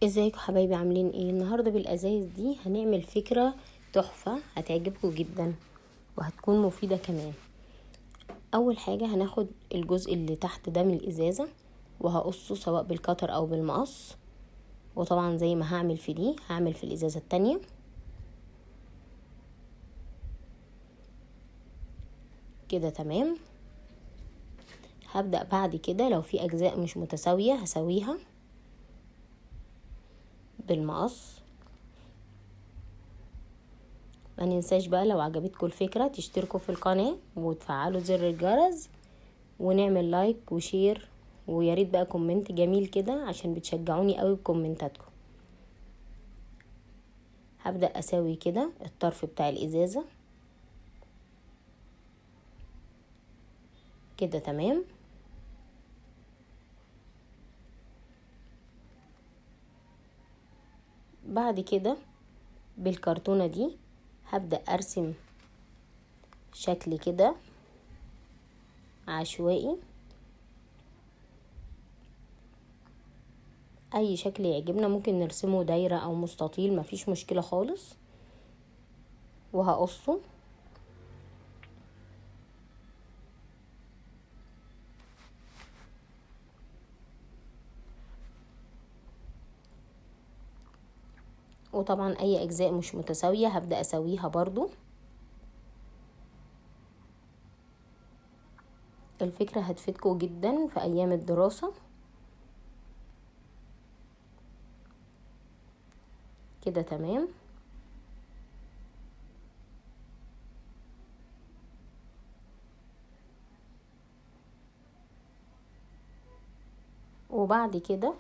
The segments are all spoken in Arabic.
ازيكم حبايبي، عاملين ايه؟ النهارده بالازايز دي هنعمل فكره تحفه هتعجبكم جدا وهتكون مفيده كمان. اول حاجه هناخد الجزء اللي تحت ده من الازازه وهقصه سواء بالكتر او بالمقص، وطبعا زي ما هعمل في دي هعمل في الازازه التانية كده. تمام. هبدأ بعد كده لو في اجزاء مش متساويه هسويها بالمقص. ما ننساش بقى لو عجبتكم الفكرة تشتركوا في القناة وتفعلوا زر الجرس ونعمل لايك وشير، وياريت بقى كومنت جميل كده عشان بتشجعوني قوي بكومنتاتكم. هبدأ اسوي كده الطرف بتاع الازازة كده. تمام. بعد كده بالكرتونة دي هبدأ ارسم شكل كده عشوائي، اي شكل يعجبنا ممكن نرسمه دايرة او مستطيل، مفيش مشكلة خالص. وهقصه وطبعا اي اجزاء مش متساوية هبدأ اسويها برضو. الفكرة هتفيدكم جدا في ايام الدراسة كده. تمام. وبعد كده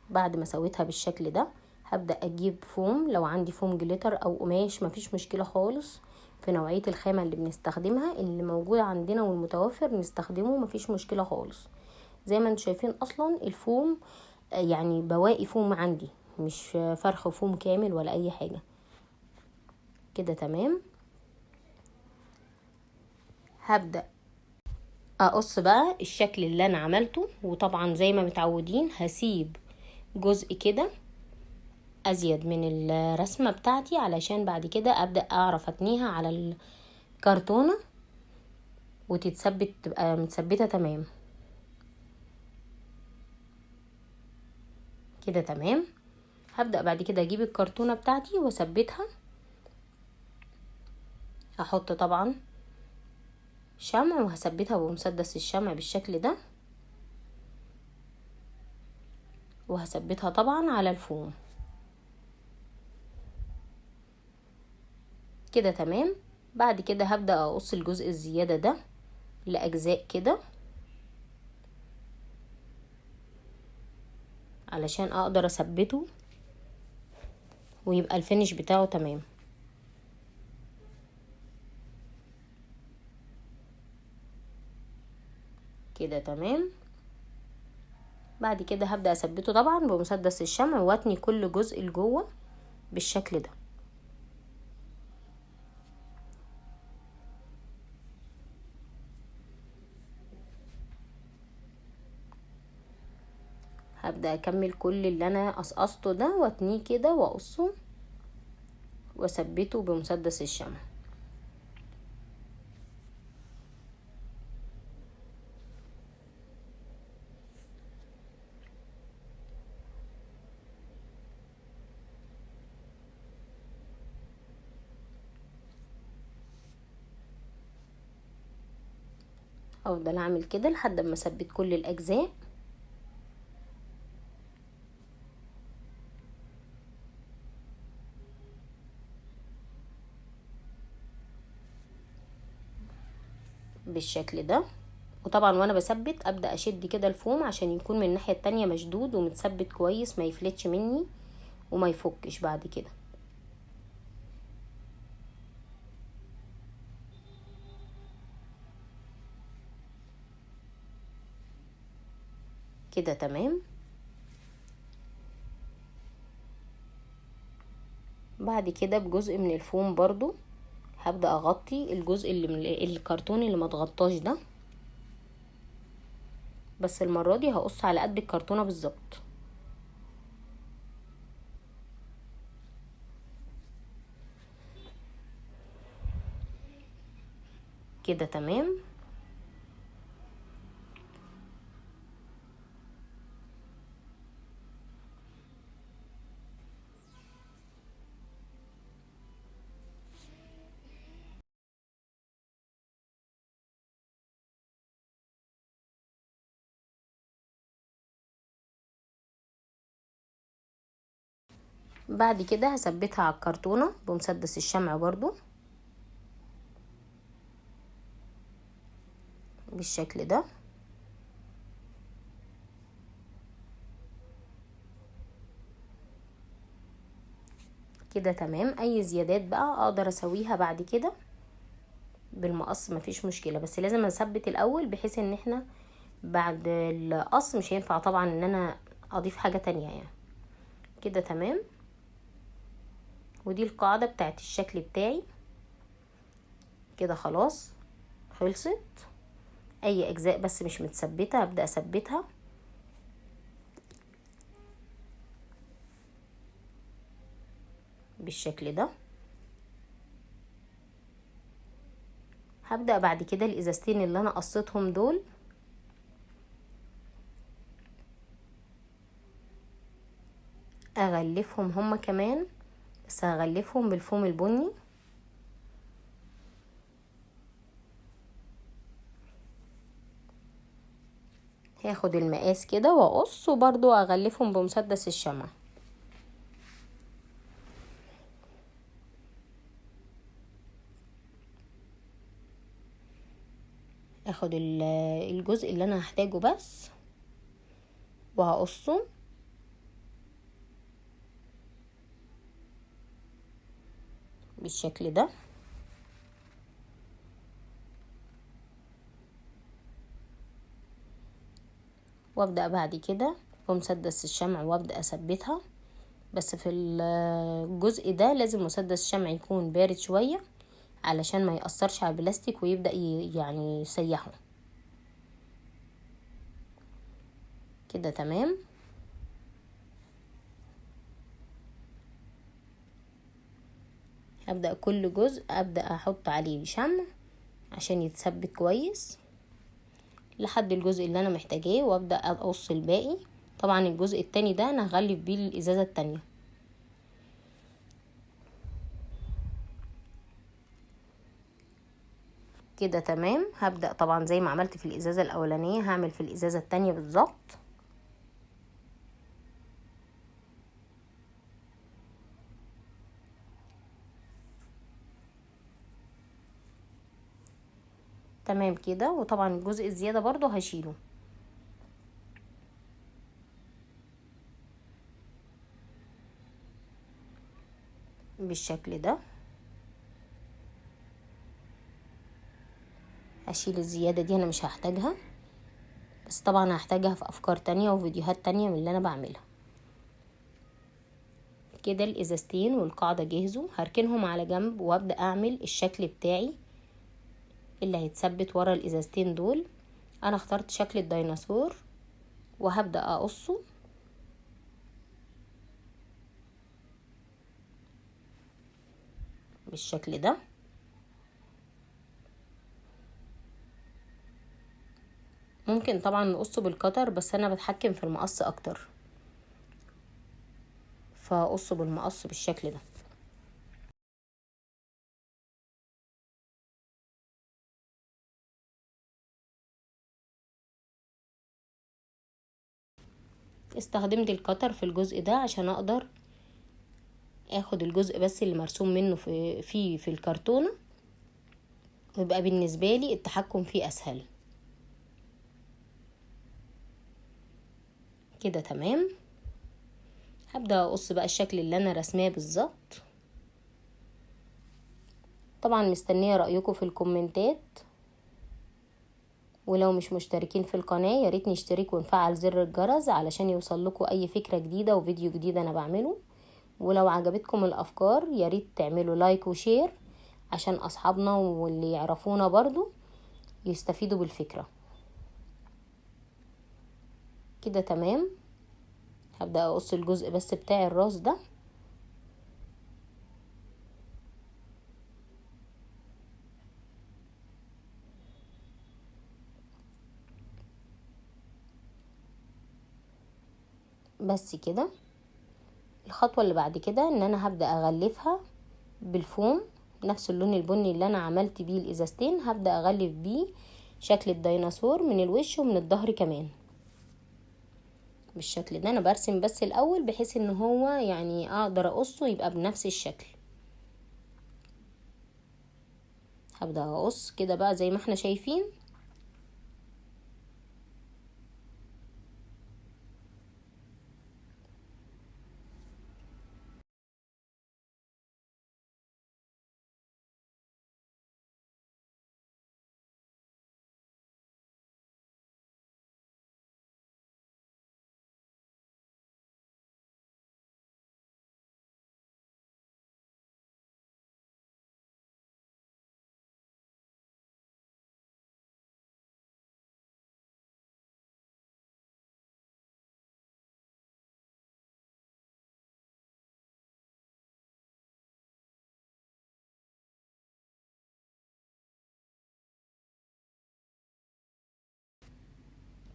بعد ما سويتها بالشكل ده هبدأ اجيب فوم، لو عندي فوم جليتر او قماش مفيش مشكلة خالص، في نوعية الخامة اللي بنستخدمها اللي موجودة عندنا والمتوفر نستخدمه، مفيش مشكلة خالص. زي ما انتم شايفين اصلا الفوم يعني بواقي فوم عندي، مش فرخ فوم كامل ولا اي حاجة كده. تمام. هبدأ اقص بقى الشكل اللي انا عملته، وطبعا زي ما متعودين هسيب جزء كده ازيد من الرسمة بتاعتي علشان بعد كده ابدأ اعرف اتنيها على الكرتونة وتتثبت، تبقى متثبتة تمام كده. تمام. هبدأ بعد كده اجيب الكرتونة بتاعتي واثبتها. هحط طبعا شمع وهثبتها بمسدس الشمع بالشكل ده، وهثبتها طبعا على الفوم كده. تمام. بعد كده هبدأ اقص الجزء الزيادة ده لأجزاء كده علشان اقدر اثبته ويبقى الفينش بتاعه تمام كده. تمام. بعد كده هبدأ اثبته طبعا بمسدس الشمع واتني كل جزء لجوه بالشكل ده. هبدأ اكمل كل اللي انا قصقصته ده واتنيه كده واقصه واثبته بمسدس الشمع. افضل اعمل كده لحد ما اثبت كل الاجزاء. بالشكل ده. وطبعا وانا بثبت ابدا اشد كده الفوم عشان يكون من الناحيه التانية مشدود ومتثبت كويس، ما يفلتش مني وما يفكش بعد كده كده. تمام. بعد كده بجزء من الفوم برضو هبدأ اغطي الجزء اللي من الكرتون اللي ما اتغطاش ده، بس المرة دي هقص على قد الكرتونة بالظبط. كده تمام. بعد كده هثبتها على الكرتونة بمسدس الشمع برضو بالشكل ده. كده تمام. اي زيادات بقى اقدر اسويها بعد كده بالمقص، مفيش مشكلة، بس لازم اثبت الاول بحيث ان احنا بعد القص مش هينفع طبعا ان انا اضيف حاجة تانية يعني. كده تمام. ودي القاعدة بتاعت الشكل بتاعي. كده خلاص خلصت. اي اجزاء بس مش متثبتة هبدأ اثبتها بالشكل ده. هبدأ بعد كده الازازتين اللي انا قصيتهم دول اغلفهم هما كمان، بس هغلفهم بالفوم البني. هاخد المقاس كده واقص، وبرضو اغلفهم بمسدس الشمع. اخد الجزء اللي انا هحتاجه بس وهقصه بالشكل ده. وابدأ بعد كده بمسدس الشمع وابدأ اثبتها، بس في الجزء ده لازم مسدس الشمع يكون بارد شوية علشان ما يأثرش على البلاستيك ويبدأ يعني يسيحه. كده تمام. هبدأ كل جزء ابدأ احط عليه شمع عشان يتثبت كويس لحد الجزء اللي انا محتاجاه، وابدأ اقص الباقي. طبعا الجزء التاني ده انا هغلف بيه الازازة التانية. كده تمام. هبدأ طبعا زي ما عملت في الازازة الاولانية هعمل في الازازة التانية بالظبط. تمام كده. وطبعا الجزء الزيادة برضو هشيله بالشكل ده. هشيل الزيادة دي انا مش هحتاجها، بس طبعا هحتاجها في افكار تانية وفيديوهات تانية من اللي انا بعملها. كده الازازتين والقاعدة جهزوا، هركنهم على جنب وابدأ اعمل الشكل بتاعي اللي هيتثبت ورا الازازتين دول. انا اخترت شكل الديناصور وهبدأ اقصه بالشكل ده. ممكن طبعا نقصه بالقطر، بس انا بتحكم في المقص اكتر فاقصه بالمقص بالشكل ده. استخدمت القطر في الجزء ده عشان اقدر اخد الجزء بس اللي مرسوم منه في الكرتونة، ويبقى بالنسبة لي التحكم فيه اسهل. كده تمام. هبدأ اقص بقى الشكل اللي انا رسماه بالظبط. طبعا مستنية رأيكم في الكومنتات، ولو مش مشتركين في القناة ياريت نشترك ونفعل زر الجرس علشان يوصل لكم اي فكرة جديدة وفيديو جديد انا بعمله. ولو عجبتكم الافكار ياريت تعملوا لايك وشير عشان اصحابنا واللي يعرفونا برضو يستفيدوا بالفكرة. كده تمام. هبدأ اقص الجزء بس بتاع الراس ده. بس كده. الخطوة اللي بعد كده ان انا هبدأ اغلفها بالفوم، نفس اللون البني اللي انا عملت بيه الازازتين هبدأ اغلف بيه شكل الديناصور من الوش ومن الظهر كمان بالشكل ده. انا برسم بس الاول بحيث ان هو يعني اقدر اقصه يبقى بنفس الشكل. هبدأ اقص كده بقى زي ما احنا شايفين.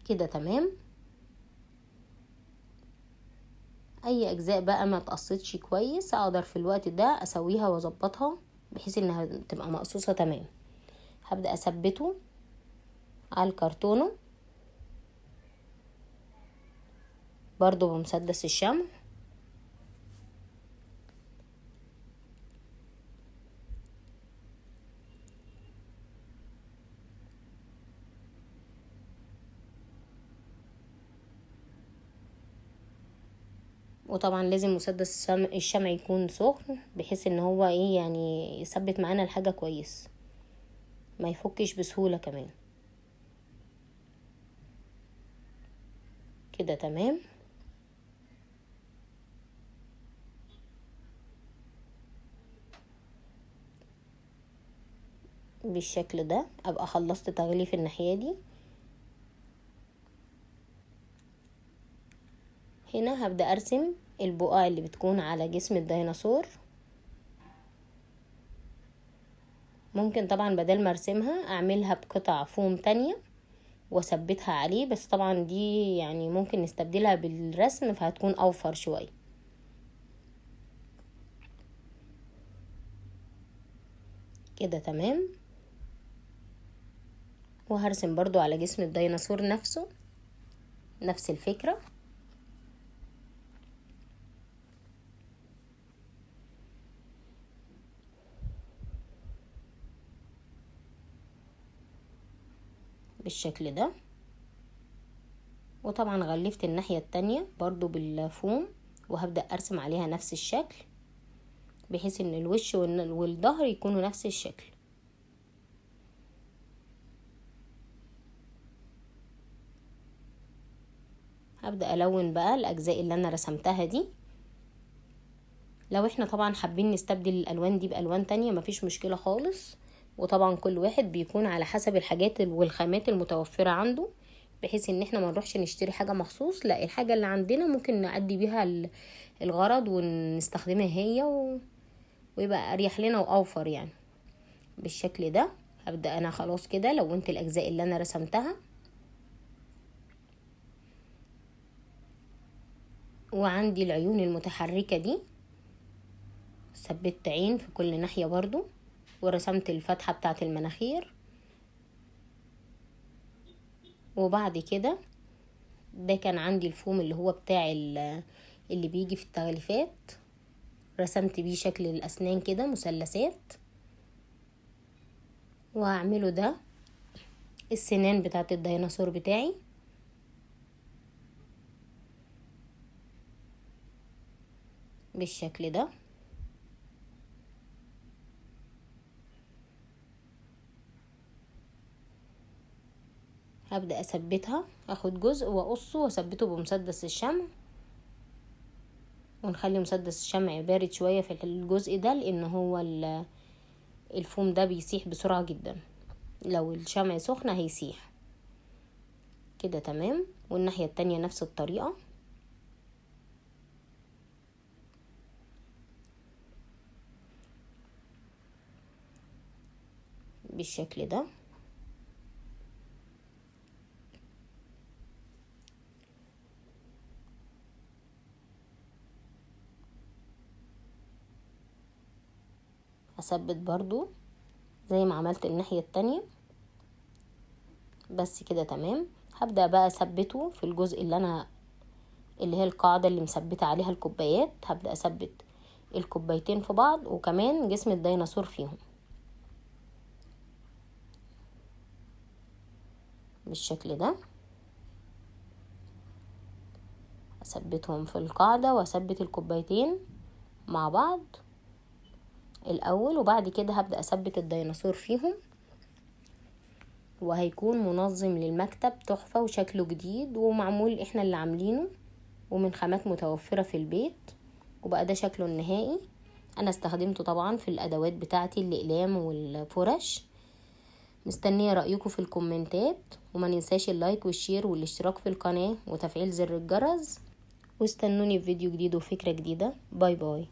كده تمام. اي اجزاء بقى ما تقصتش كويس اقدر في الوقت ده اسويها واظبطها بحيث انها تبقى مقصوصة تمام. هبدأ اثبته على الكرتونة برضو بمسدس الشمع. وطبعا لازم مسدس الشمع يكون سخن بحيث ان هو ايه يعني يثبت معانا الحاجة كويس ما يفكش بسهولة كمان. كده تمام. بالشكل ده ابقى خلصت تغليف الناحية دي. هنا هبدأ ارسم البقع اللي بتكون على جسم الديناصور. ممكن طبعا بدل ما ارسمها اعملها بقطع فوم تانية واثبتها عليه، بس طبعا دي يعني ممكن نستبدلها بالرسم فهتكون اوفر شوية. كده تمام. وهرسم برضو على جسم الديناصور نفسه نفس الفكرة. بالشكل ده. وطبعا غلفت الناحية التانية برضو بالفوم وهبدأ ارسم عليها نفس الشكل بحيث ان الوش والظهر يكونوا نفس الشكل. هبدأ الون بقى الاجزاء اللي انا رسمتها دي. لو احنا طبعا حابين نستبدل الالوان دي بالوان تانية مفيش مشكلة خالص. وطبعا كل واحد بيكون على حسب الحاجات والخامات المتوفرة عنده بحيث ان احنا ما نروحش نشتري حاجة مخصوص، لا الحاجة اللي عندنا ممكن نأدي بيها الغرض ونستخدمها هي ويبقى اريح لنا واوفر يعني. بالشكل ده هبدأ انا خلاص كده لونت الاجزاء اللي انا رسمتها. وعندي العيون المتحركة دي ثبت عين في كل ناحية برضو ورسمت الفتحة بتاعة المناخير. وبعد كده ده كان عندي الفوم اللي هو بتاع اللي بيجي في التغليفات، رسمت بيه شكل الاسنان كده مثلثات. وهعمله ده السنان بتاعة الديناصور بتاعي. بالشكل ده. هبدأ اثبتها، اخد جزء واقصه واثبته بمسدس الشمع، ونخلي مسدس الشمع بارد شوية في الجزء ده لان هو الفوم ده بيسيح بسرعة جدا، لو الشمع سخن هيسيح. كده تمام. والناحية التانية نفس الطريقة. بالشكل ده. هثبت برضو زي ما عملت الناحية التانية. بس كده تمام. هبدأ بقى اثبته في الجزء اللي هي القاعدة اللي مثبتة عليها الكوبايات. هبدأ اثبت الكوبايتين في بعض وكمان جسم الديناصور فيهم بالشكل ده. اثبتهم في القاعدة واثبت الكوبايتين مع بعض الاول، وبعد كده هبدأ اثبت الديناصور فيهم، وهيكون منظم للمكتب تحفة وشكله جديد ومعمول احنا اللي عاملينه ومن خامات متوفرة في البيت. وبقى ده شكله النهائي. انا استخدمته طبعا في الادوات بتاعتي الاقلام والفرش. مستنية رأيكم في الكومنتات، وما ننساش اللايك والشير والاشتراك في القناة وتفعيل زر الجرس، واستنوني في فيديو جديد وفكرة جديدة. باي باي.